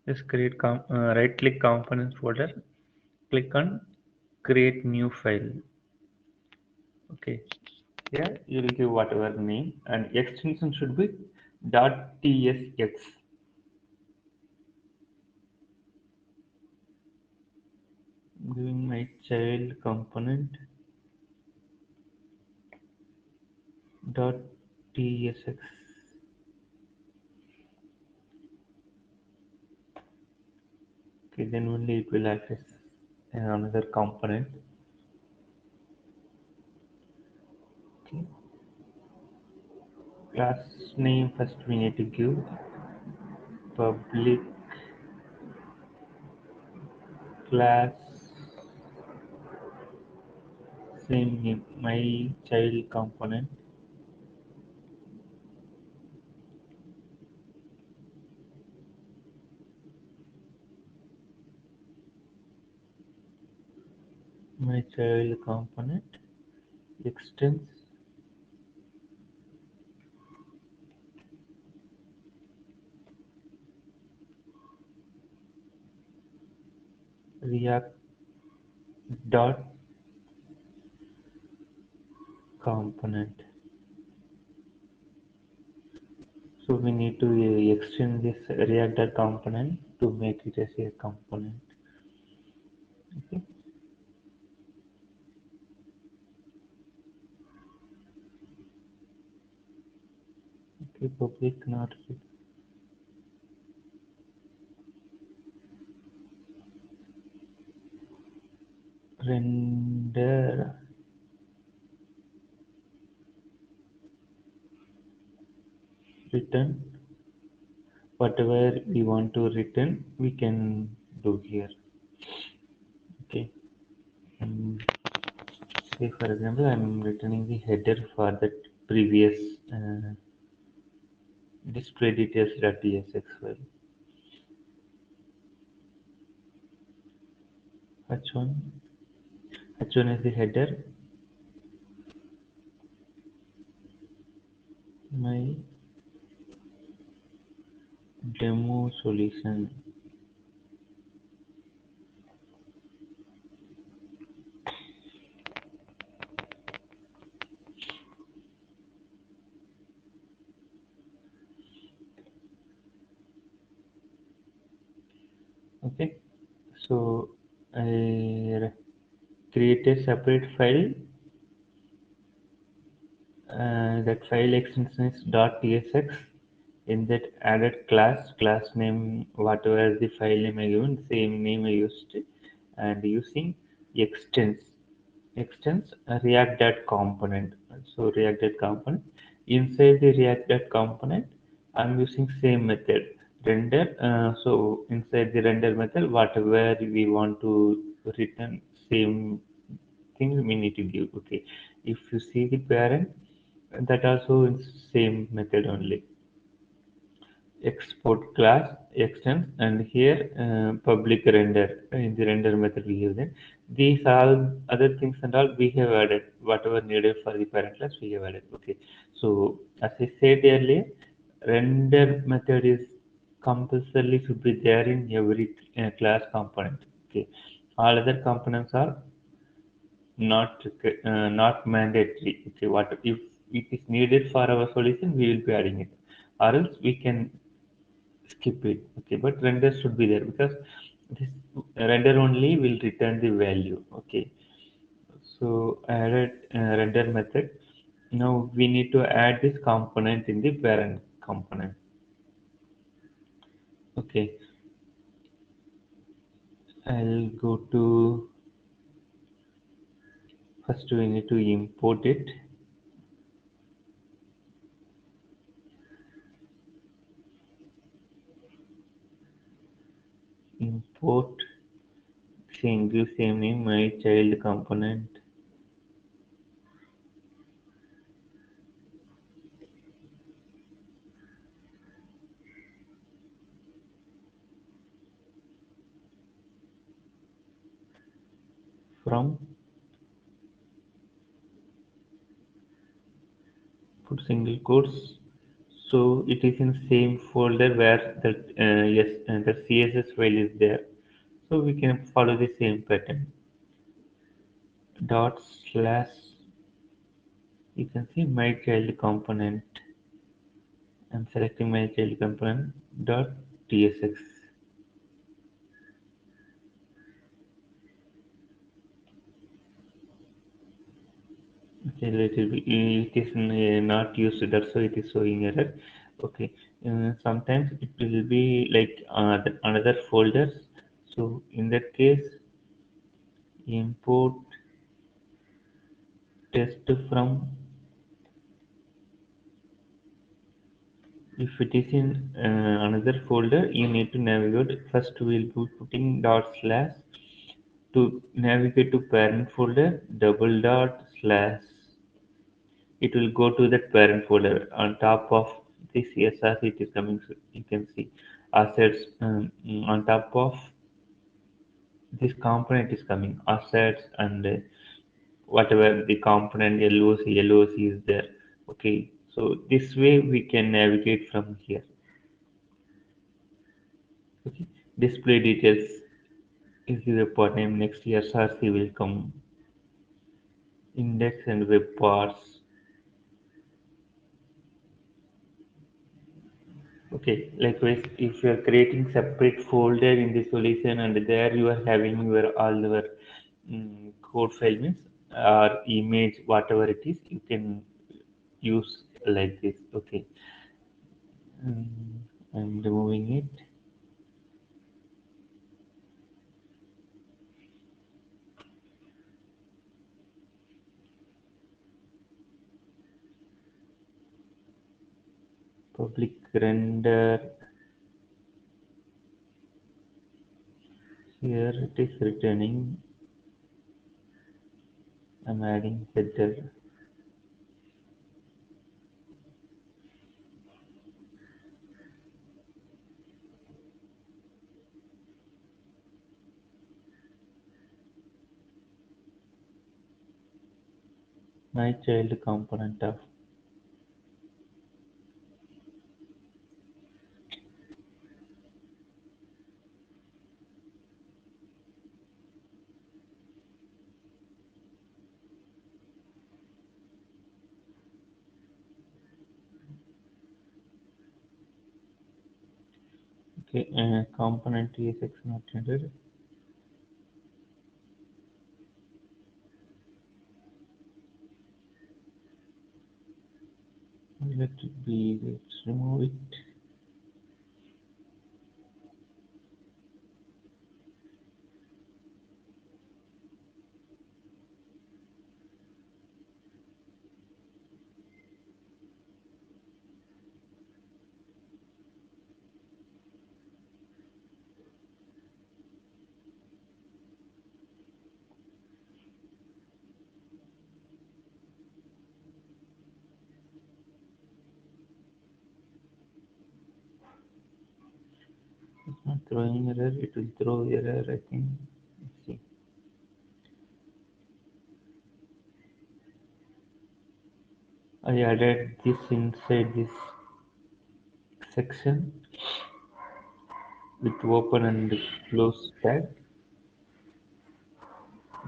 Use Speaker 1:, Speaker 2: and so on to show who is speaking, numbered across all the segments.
Speaker 1: Just right click components folder, click on create new file. Okay, here you will give whatever name and extension should be .tsx. Giving my child component .tsx. Okay, then only it will access another component. Okay, class name first we need to give public class, same name, my child component. My child component extends React dot component. So we need to extend this React dot component to make it as a component. Okay. Okay, public not render return whatever we want to return we can do here. Okay, and say for example I'm returning the header for that previous display details.tsx file. h1 h1 is the header, my demo solution. Okay, so I create a separate file. That file extension is .tsx. In that added class name, whatever the file name I given, same name I used, and using extends a React dot component. So React dot component, inside the React dot component, I'm using same method render. So inside the render method, whatever we want to return, same thing we need to give. Okay, if you see the parent, that also is same method only. Export class extends, and here public render in the render method we use it. These all other things and all we have added, whatever needed for the parent class we have added. Okay, so as I said earlier, render method is compulsorily should be there in every class component. Okay, all other components are not mandatory. Okay, what if it is needed for our solution we will be adding it, or else we can skip it. Okay, but render should be there because this render only will return the value. Okay, so added render method. Now we need to add this component in the parent component. Okay, I'll go to, first we need to import it. Import same name, my child component. From, put single quotes, So it is in same folder where the CSS file is there. So we can follow the same pattern. Dot slash, you can see my child component. I'm selecting my child component dot tsx. Okay, it is not used, that's why it is showing error. Okay, sometimes it will be like another folders. So in that case, import test from. If it is in another folder, you need to navigate. First, we'll be putting dot slash to navigate to parent folder. Double dot slash. It will go to that parent folder. On top of the CSS, it is coming. So you can see assets. On top of this component is coming assets and whatever the component LOC is there. Okay, so this way we can navigate from here. Okay, display details is the report name. Next year SRC will come. Index and web parts. Okay, likewise, if you are creating separate folder in the solution and there you are having your all your code file means or image, whatever it is, you can use like this. Okay, I'm removing it. Public render. Here it is returning. I'm adding header. My child component of. Okay, component is not rendered. Let it be. Let's remove it. It's not throwing error. It will throw error, I think. Let's see. I added this inside this section with open and close tag.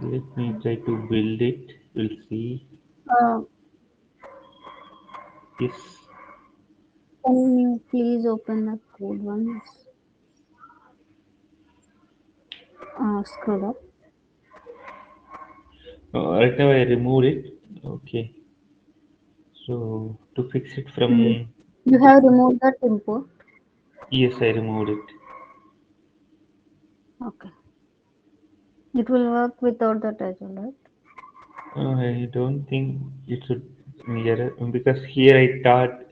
Speaker 1: Let me try to build it. We'll see.
Speaker 2: Uh,
Speaker 1: Yes.
Speaker 2: can you please open the code once? Scroll up.
Speaker 1: Right now I removed it. Okay. So to fix it
Speaker 2: Mm.
Speaker 1: from,
Speaker 2: You have removed that import.
Speaker 1: yes, I removed it.
Speaker 2: Okay. It will work without that as well, right?
Speaker 1: I don't think it should be error because here I thought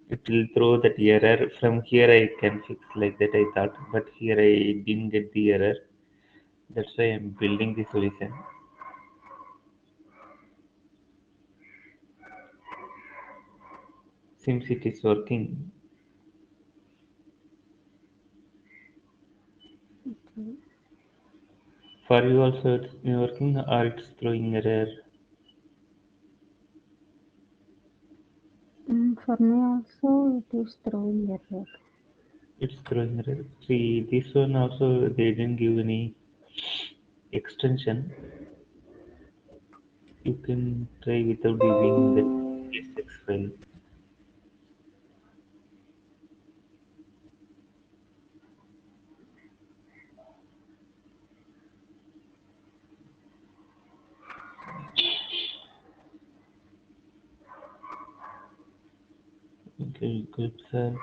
Speaker 1: it will throw that error. From here I can fix like that I thought, but here I didn't get the error. That's why I'm building the solution. Seems it is working.
Speaker 2: Okay.
Speaker 1: For you also it's working or it's throwing error.
Speaker 2: For me also it is throwing error.
Speaker 1: It's throwing error. See, this one also they didn't give any extension. You can try without giving the JSX file. Okay, good sir.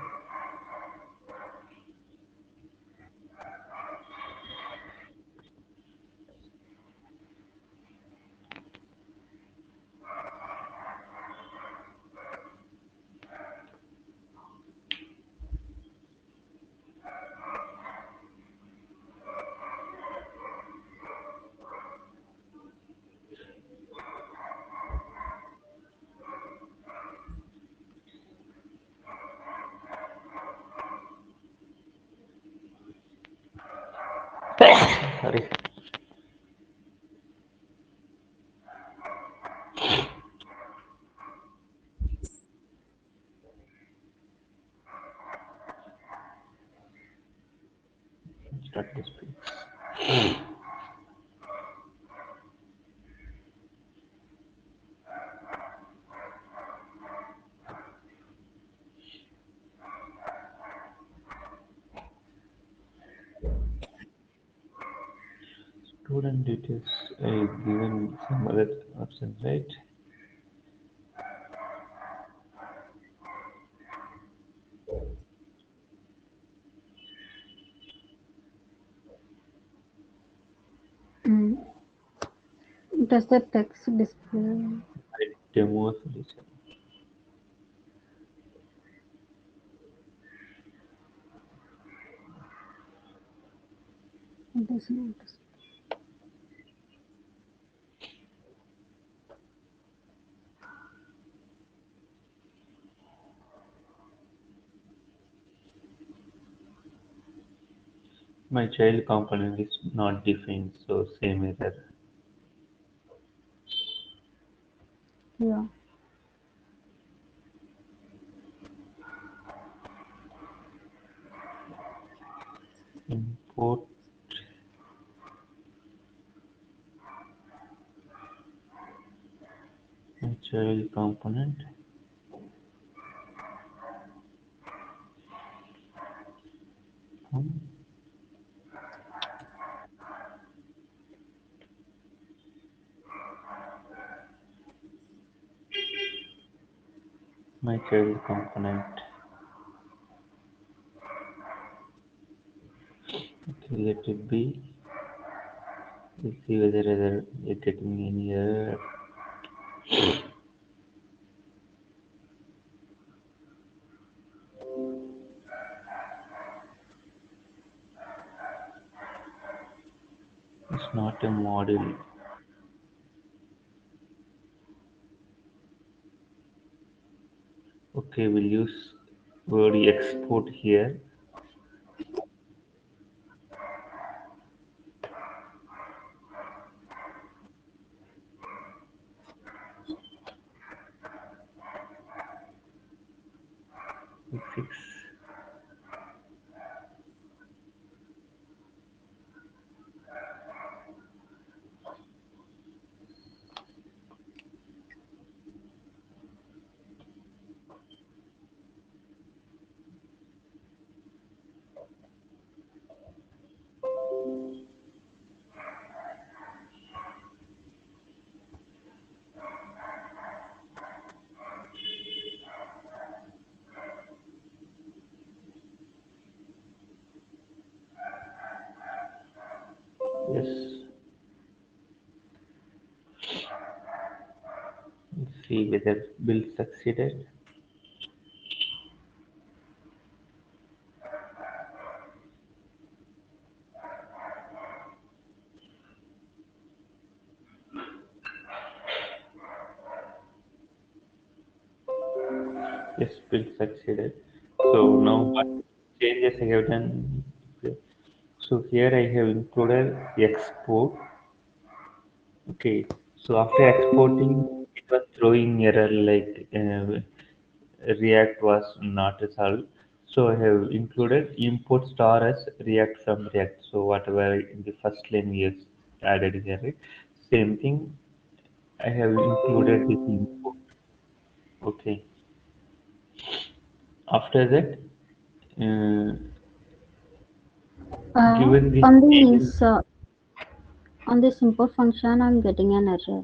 Speaker 1: Sorry. Start this page. Student details. I given some other options, right?
Speaker 2: Mm. Does the text display?
Speaker 1: Right. Demo solution.
Speaker 2: It does not.
Speaker 1: My child component is not defined, so same error.
Speaker 2: Yeah.
Speaker 1: Import my child component. Hmm. My child component. Okay, let it be. Let's see whether you're getting any error. It's not a module. Okay, we'll use word export here. We fix. Yes. Let's see whether build succeeded. Yes, build succeeded. So now what changes I have done? So here I have included export. Okay. So after exporting, it was throwing error like React was not resolved. So I have included import star as React from React. So whatever in the first line we have added here, right? Same thing. I have included this import. Okay. After that, given this
Speaker 2: On
Speaker 1: table
Speaker 2: this on this import function, I'm getting an error.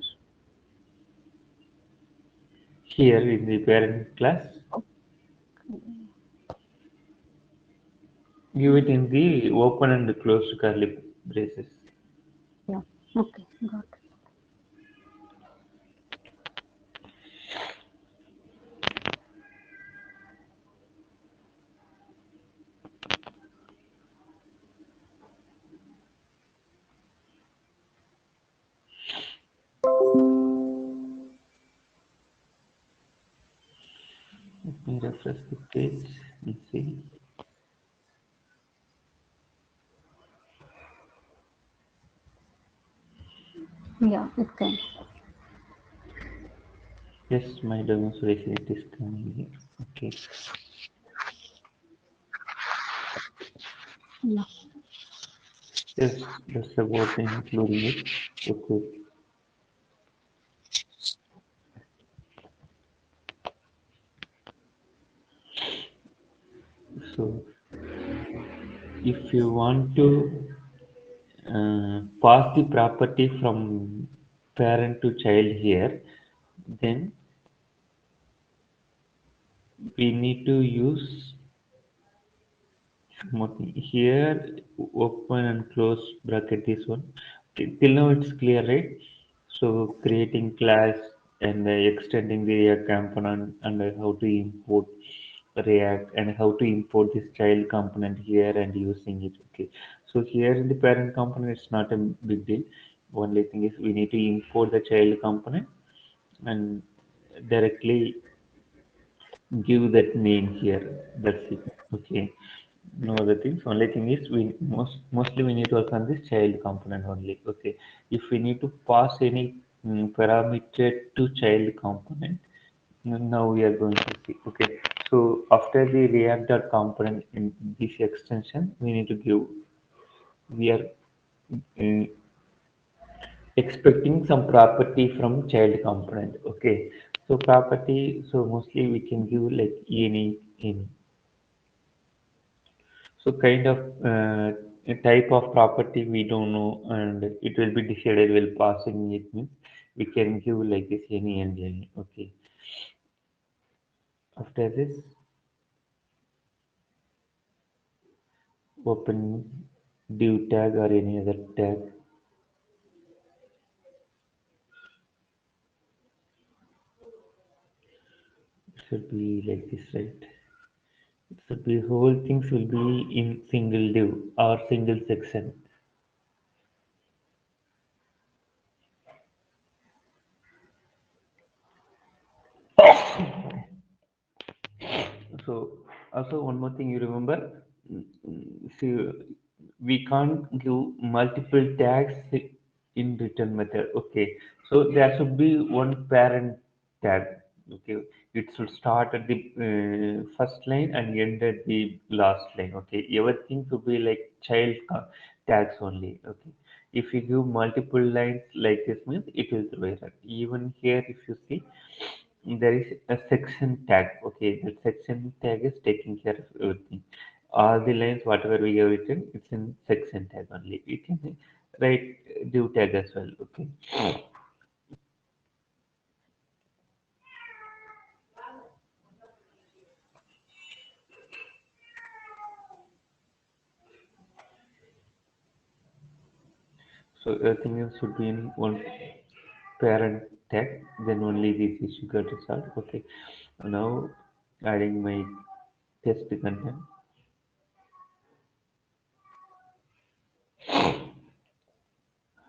Speaker 1: here in the parent class, give it in the open and closed curly braces.
Speaker 2: Yeah. Okay. Got it.
Speaker 1: Let me refresh the page and see.
Speaker 2: Yeah. It can.
Speaker 1: Yes, my demonstration it is coming here. Okay.
Speaker 2: Yeah.
Speaker 1: Yes, that's about including it. Okay. So if you want to pass the property from parent to child here, then we need to use something here, open and close bracket this one. Okay, till now it's clear, right? So creating class and extending the React component and how to import React and how to import this child component here and using it. Okay, so here in the parent component it's not a big deal. Only thing is we need to import the child component and directly give that name here. That's it. Okay. No other things. Only thing is we mostly we need to work on this child component only. Okay. If we need to pass any parameter to child component, now we are going to see. Okay. So after the React dot component in this extension, we need to give. We are uh, expecting some property from child component. Okay. So property. So mostly we can give like any. So kind of a type of property we don't know, and it will be decided while passing it means we can give like this any and any. Okay. After this, open div tag or any other tag should be like this, right? It should be whole things will be in single div or single section. So also one more thing you remember, see, we can't give multiple tags in return method. Okay, so there should be one parent tag. Okay, it should start at the first line and end at the last line. Okay, everything should be like tags only. Okay, if you give multiple lines like this means it will throw error. Even here, if you see there is a section tag. Okay, that section tag is taking care of everything. All the lines whatever we have written it's in section tag only. We can write div tag as well. Okay, so everything else should be in one parent tag, then only this issue got resolved. Okay, now adding my test content.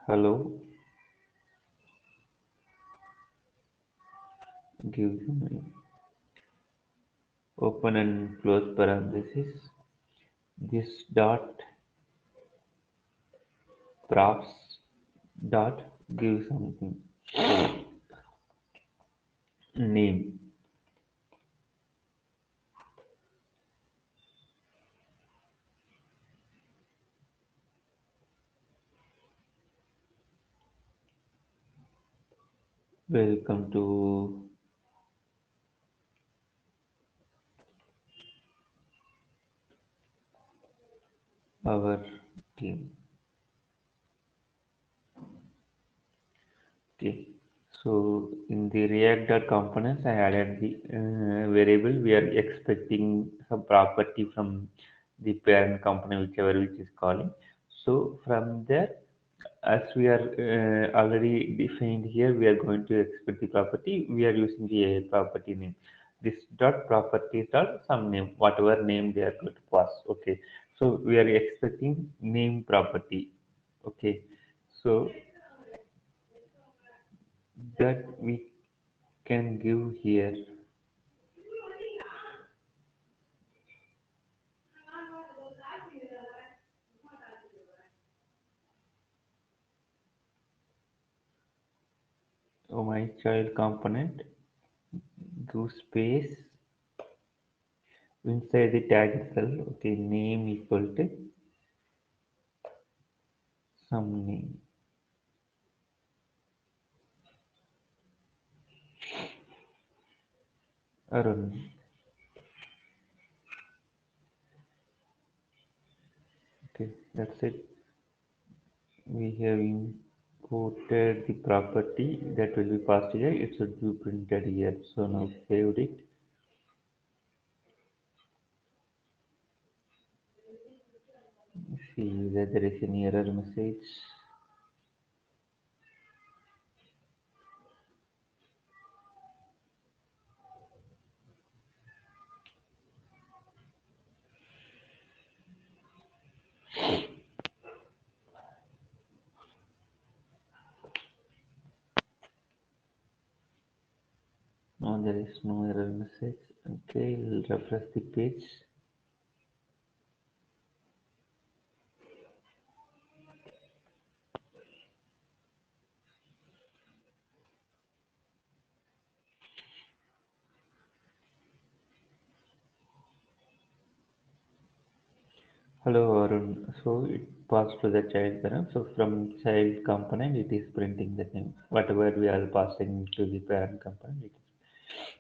Speaker 1: Hello, give my open and close parenthesis, this dot props dot give something name. Welcome to our team. Okay. So in the React components, I added the variable. We are expecting some property from the parent component, whichever which is calling. So from there, as we are already defined here, we are going to expect the property. We are using the property name. This dot property dot some name, whatever name they are going to pass. Okay. So we are expecting name property. Okay. So that we can give here. Oh, my child component give space inside the tag itself. Okay, name equal to some name. Arun. Okay, that's it. We have imported the property that will be passed here. It should be printed here. So now saved it. See whether there is any error message. No, there is no error message. Okay, we'll refresh the page. Hello, Arun. So it passed to the child parent. So from child component, it is printing the name. Whatever we are passing to the parent component, it is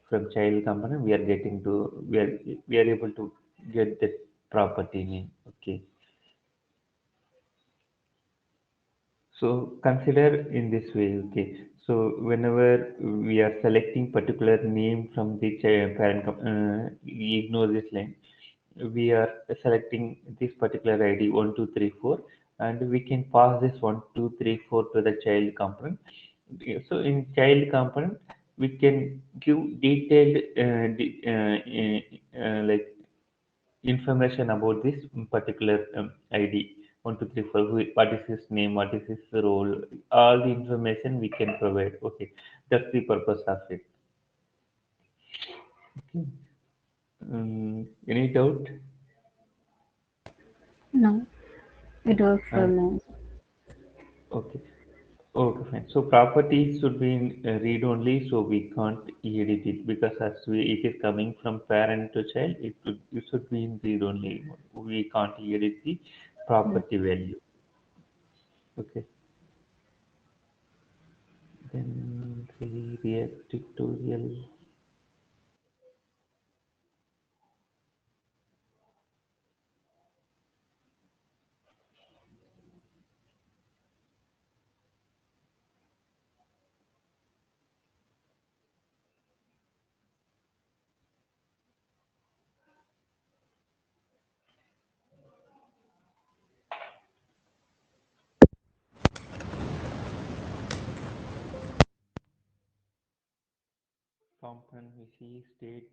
Speaker 1: from child component. We are able to get the property name. Okay. So consider in this way. Okay. So whenever we are selecting particular name from the child parent, ignore this line. We are selecting this particular ID 1234, and we can pass this 1234 to the child component. So in child component, we can give detailed like information about this particular ID 1234. What is his name? What is his role? All the information we can provide. Okay, that's the purpose of it. Okay. Any doubt?
Speaker 2: No, it works for
Speaker 1: Uh,
Speaker 2: me.
Speaker 1: okay. Okay, fine. So properties should be in read only, so we can't edit it because it is coming from parent to child, it should be in read only. We can't edit the
Speaker 2: Yeah.
Speaker 1: property value. Okay. Then the React tutorial component we see state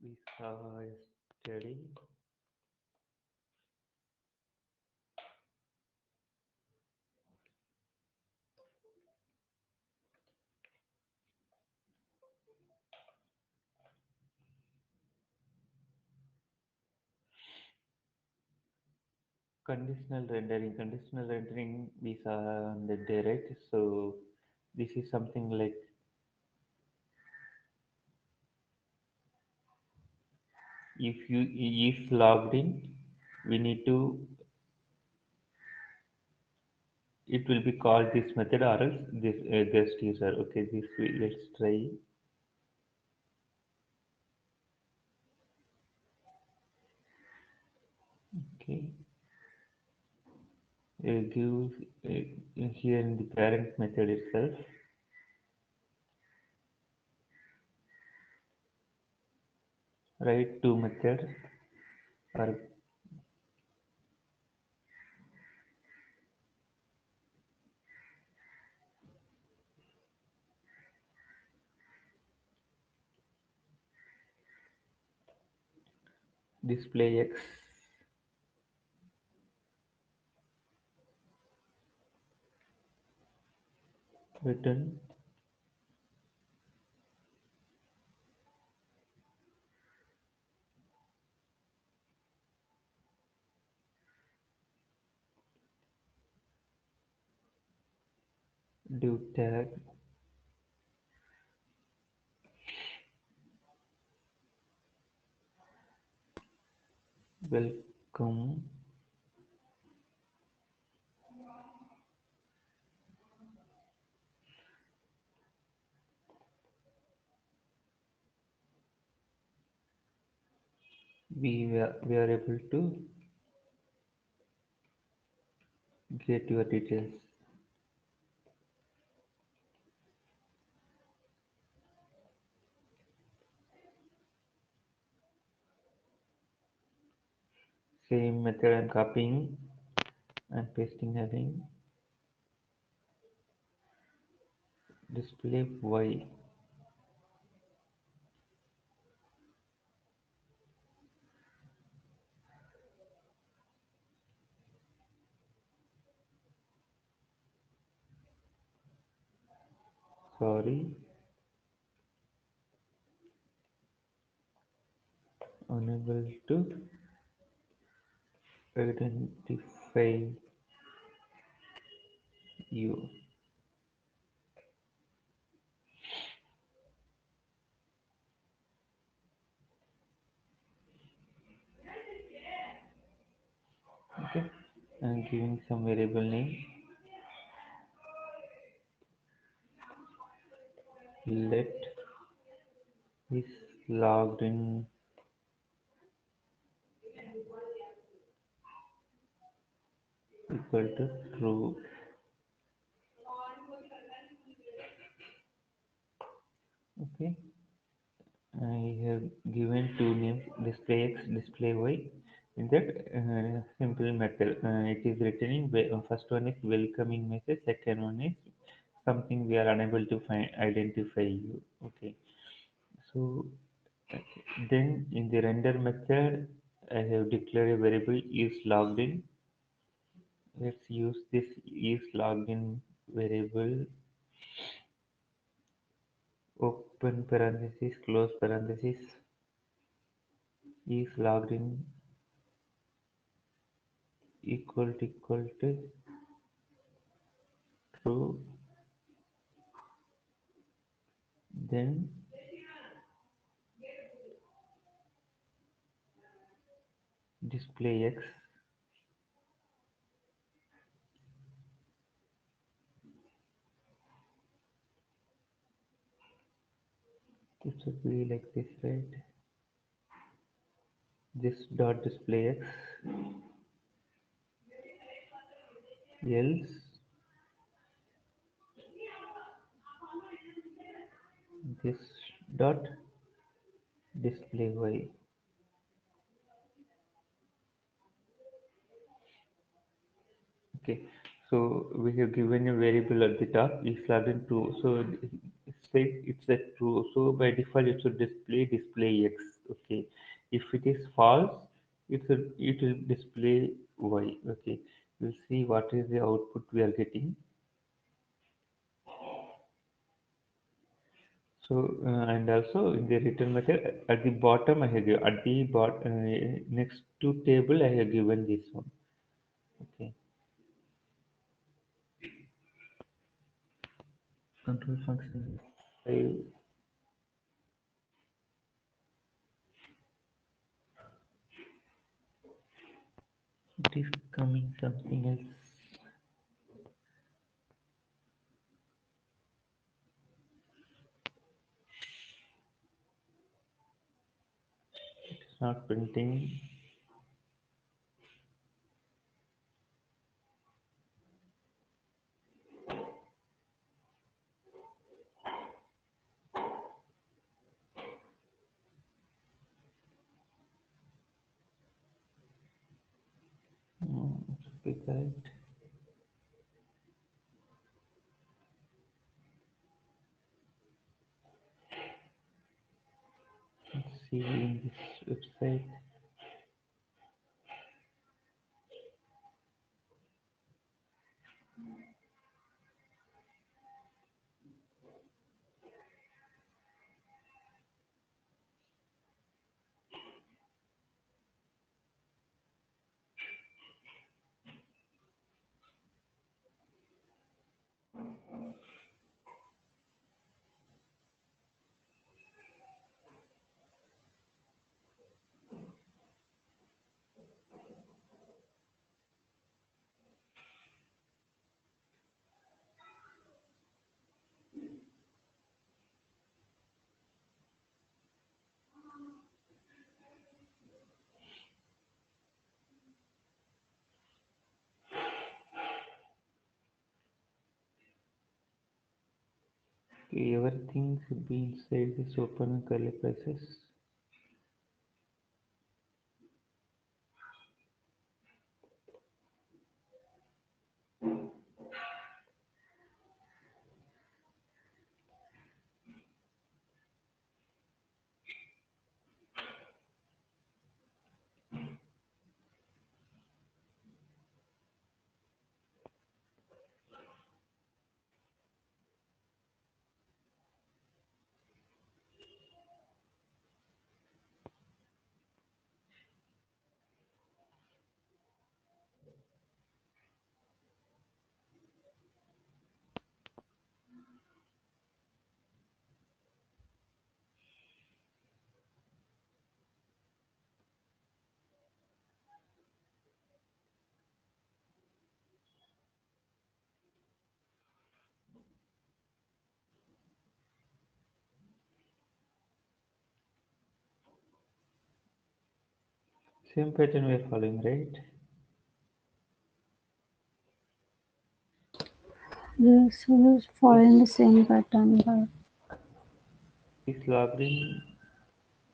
Speaker 1: we saw yesterday. Conditional rendering we saw on the day, right? So this is something like if logged in, we need to it will be called this method or else this guest user. Okay, let's try. Okay, give here in the parent method itself, write two methods or display x return div tag welcome we are able to get your details. Same method I'm copying and pasting again. Display y. Sorry, unable to identify you. Okay, I'm giving some variable name. Let is logged in equal to true. Okay, I have given two names, display x, display y. In that simple method, it is returning. First one is welcoming message. Second one is something we are unable to find identify you. Okay, so then in the render method, I have declared a variable is logged in. Let's use this is logged in variable. Open parenthesis, close parenthesis. Is logged in equal to true. Then display x. It should be like this, right? This dot display x. Else this dot display y. Okay, so we have given a variable at the top is logged in true. So it says it's a true. So by default it should display x. Okay, if it is false, it will display y. Okay, we'll see what is the output we are getting. So and also in the return method at the bottom I have given, at the next to table I have given this one. Okay, control function. I, it is coming something else. not printing. Should be correct. Let's see in this website. Okay, everything should be inside this open curly braces. Same pattern we are following, right?
Speaker 2: Yes, we're following the same pattern, but
Speaker 1: Is logged in.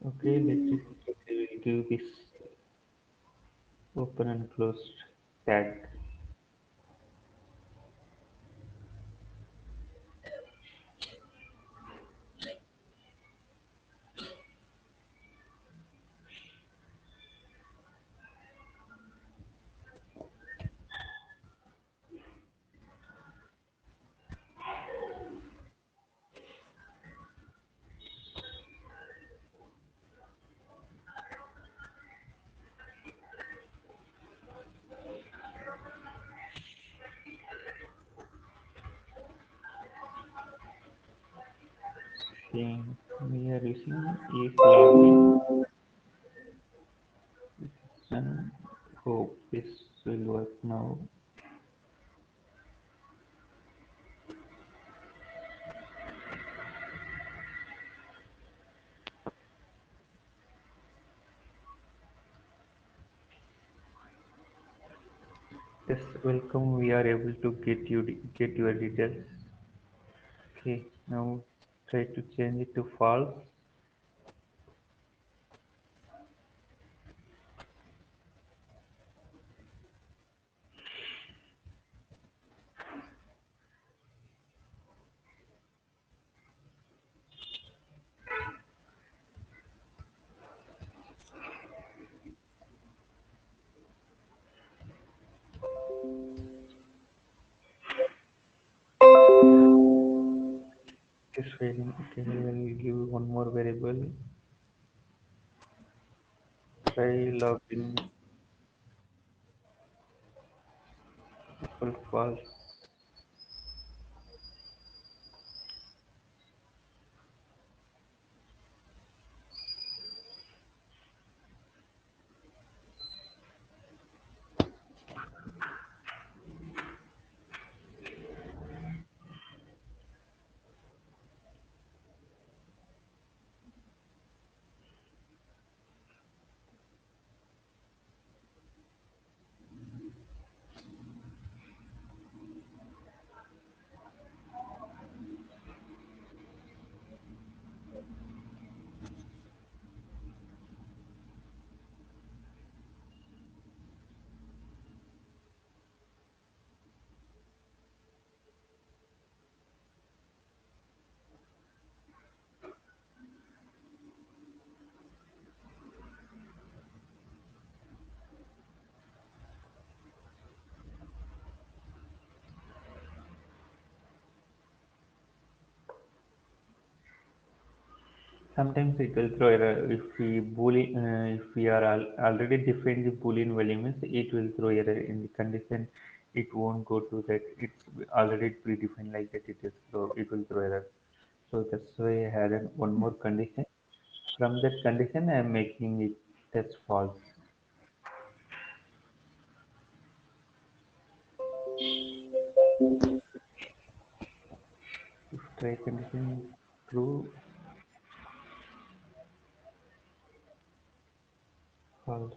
Speaker 1: Okay, let us okay, we'll give this open and closed tag. Same. We are using is login. And hope this will work now. Yes, welcome. We are able to get your details. Okay, now try to change it to false. Just failing. Okay, we will give one more variable. Try login equal false. Sometimes it will throw error if we are already defined the boolean value means it will throw error in the condition. It won't go to that. It's already predefined like that. It will throw error. So that's why I added one more condition. From that condition, I am making it test false. If try condition is true, false.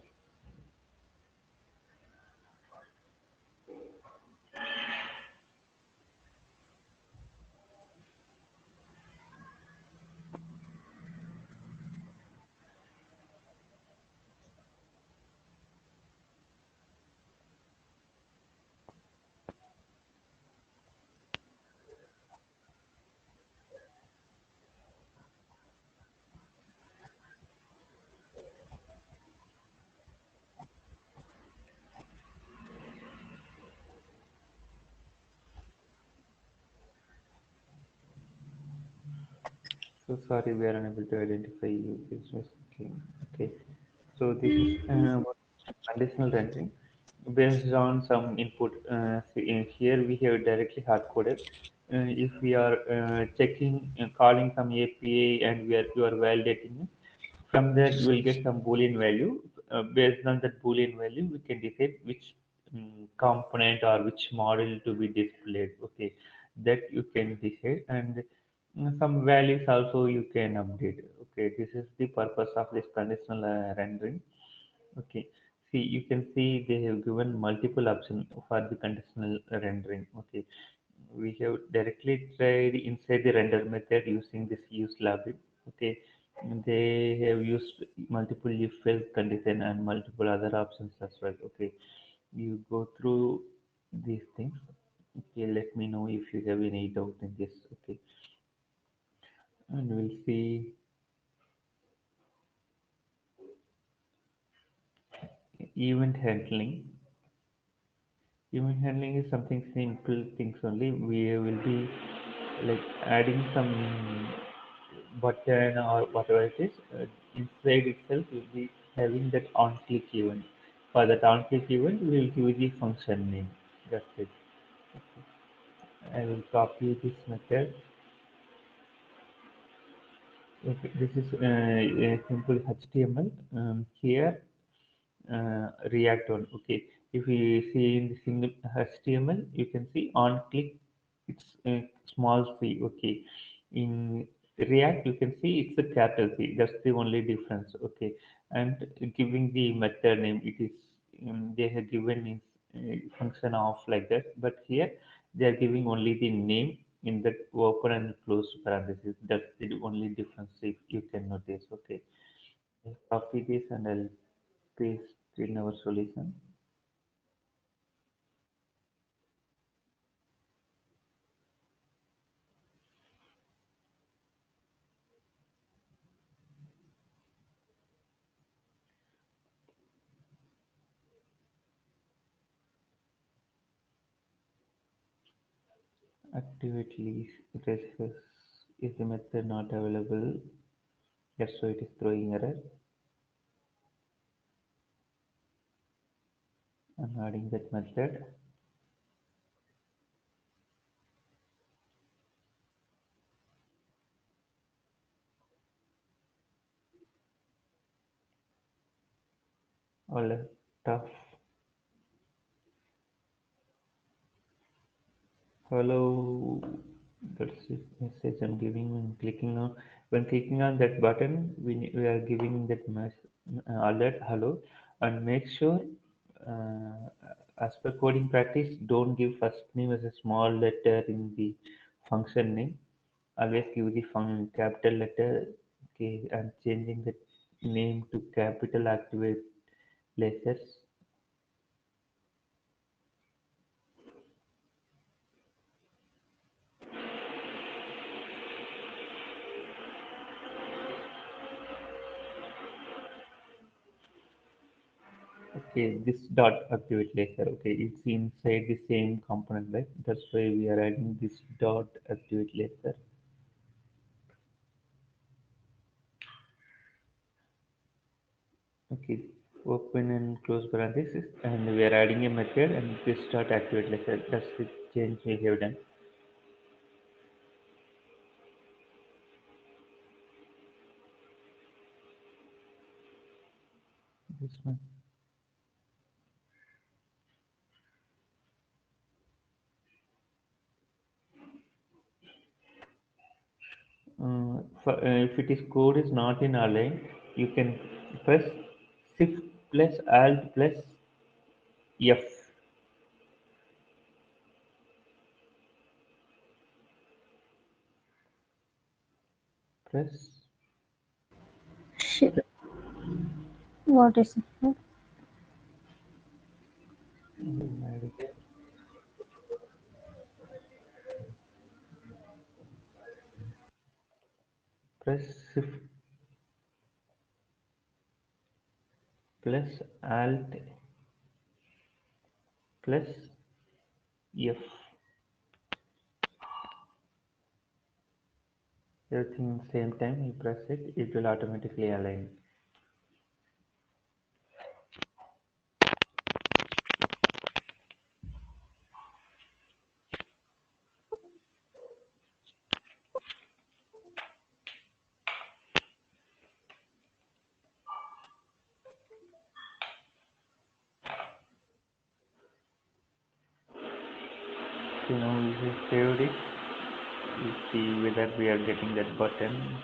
Speaker 1: So sorry, we are unable to identify you business. Okay. Okay. So this is what conditional rendering based on some input. Here we have directly hard coded. If we are checking, calling some API and you are validating it, from there you will get some boolean value. Based on that boolean value, we can decide which component or which model to be displayed. Okay, that you can decide, and some values also you can update. Okay, this is the purpose of this conditional rendering. Okay, see, you can see they have given multiple options for the conditional rendering. Okay, we have directly tried inside the render method using this use library. Okay, they have used multiple if else condition and multiple other options as well. Okay, you go through these things. Okay, let me know if you have any doubt in this. Okay, and we'll see event handling. Event handling is something simple things only. We will be like adding some button or whatever it is. Inside itself, we'll be having that on-click event. For that on-click event, we will give the function name. That's it. I will copy this method. Okay, this is a simple HTML. Here React one. Okay, if we see in the single HTML, you can see on click it's a small c. Okay, in React you can see it's a capital C. That's the only difference. Okay, and giving the method name, it is they have given is function of like that, but here they are giving only the name in the open and close parentheses. That's the only difference if you can notice. Okay, I'll copy this and I'll paste in our solution. Activate lease resource is the method not available. Yes, so it is throwing error. I'm adding that method. All tough. Hello. That's the message I'm giving when clicking on that button. We are giving that alert hello, and make sure uh, as per coding practice, don't give first name as a small letter in the function name. Always give the capital letter. Okay, and changing the name to capital activate letters. Okay, this dot activate later. Okay, it's inside the same component, right? That's why we are adding this dot activate later. Okay, open and close parenthesis, and we are adding a method, and this start activate like that. That's the change we have done. This one. If it is code is not in align, you can press Shift plus Alt plus F. Press
Speaker 2: Shit. What is it?
Speaker 1: press Shift plus Alt plus F. Everything same time you press it, it will automatically align. So now we have saved it. You see whether we are getting that button.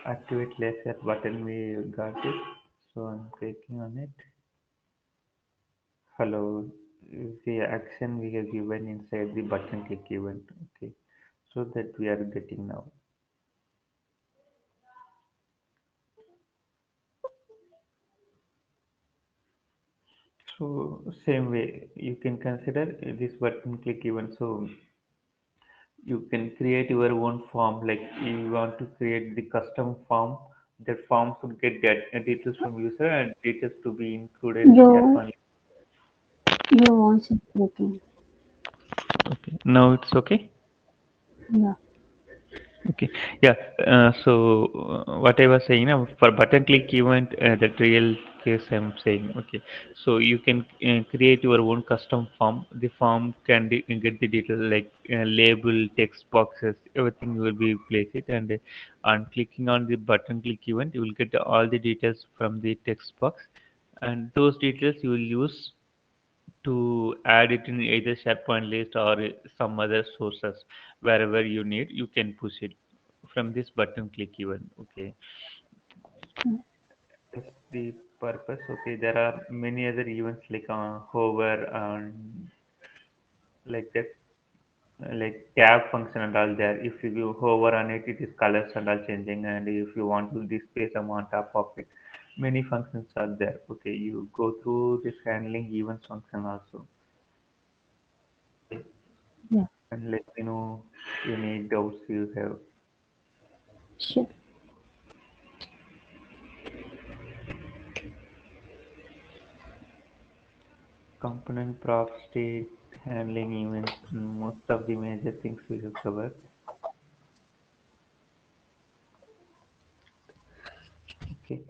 Speaker 1: Activate laser button, we got it. So I'm clicking on it. Hello, the action we have given inside the button click event. Okay, so that we are getting now. So same way you can consider this button click event. So you can create your own form. Like you want to create the custom form. That form should get that details from user and details to be included in
Speaker 2: Your
Speaker 1: SharePoint.
Speaker 2: your voice is breaking.
Speaker 1: Okay, now it's okay.
Speaker 2: Yeah.
Speaker 1: Okay, yeah. So what I was saying now for button click event, that real case I'm saying. Okay, so you can create your own custom form. The form can get the details like label, text boxes, everything will be placed it, and on clicking on the button click event, you will get all the details from the text box, and those details you will use to add it in either SharePoint list or some other sources. Wherever you need, you can push it from this button click event. Okay, that's the purpose. Okay, there are many other events like hover and like that, like tab function and all there. If you hover on it, it is colors and all changing, and if you want to display some on top of it, many functions are there. Okay, you go through this handling events function also. Okay,
Speaker 2: Yeah.
Speaker 1: and let me know any doubts you have.
Speaker 2: Sure.
Speaker 1: Component prop state handling events, most of the major things we have covered. Okay.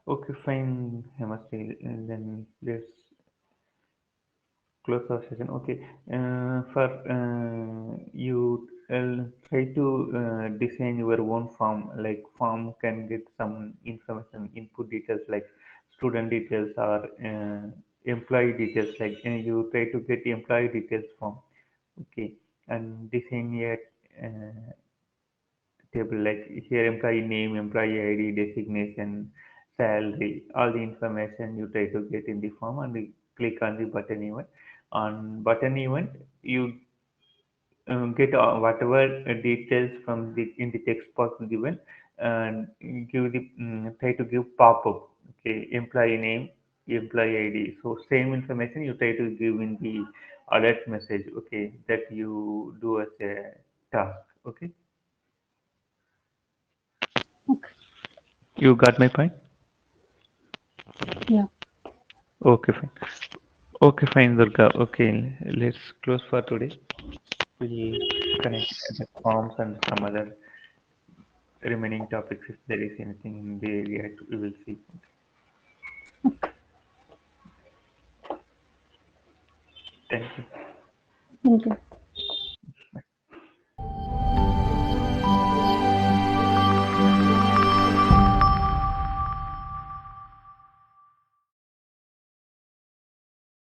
Speaker 1: Okay, fine, Hemastri. Then let's close our session. Okay. For you try to design your own form. Like form can get some information, input details like student details or employee details. Like you try to get employee details form. Okay, and design a table like here employee name, employee ID, designation, salary, all the information you try to get in the form, and you click on the button event. On button event, you get whatever details from the in the text box given, and give the try to give pop-up. Okay, employee name, employee ID. So same information you try to give in the alert message. Okay, that you do as a task. Okay.
Speaker 2: Okay.
Speaker 1: You got my point?
Speaker 2: Yeah.
Speaker 1: Okay, fine. Okay, fine, Durga. Okay, let's close for today. We'll connect the forms and some other remaining topics. If there is anything in the area, we will see. Thank you.
Speaker 2: Thank you.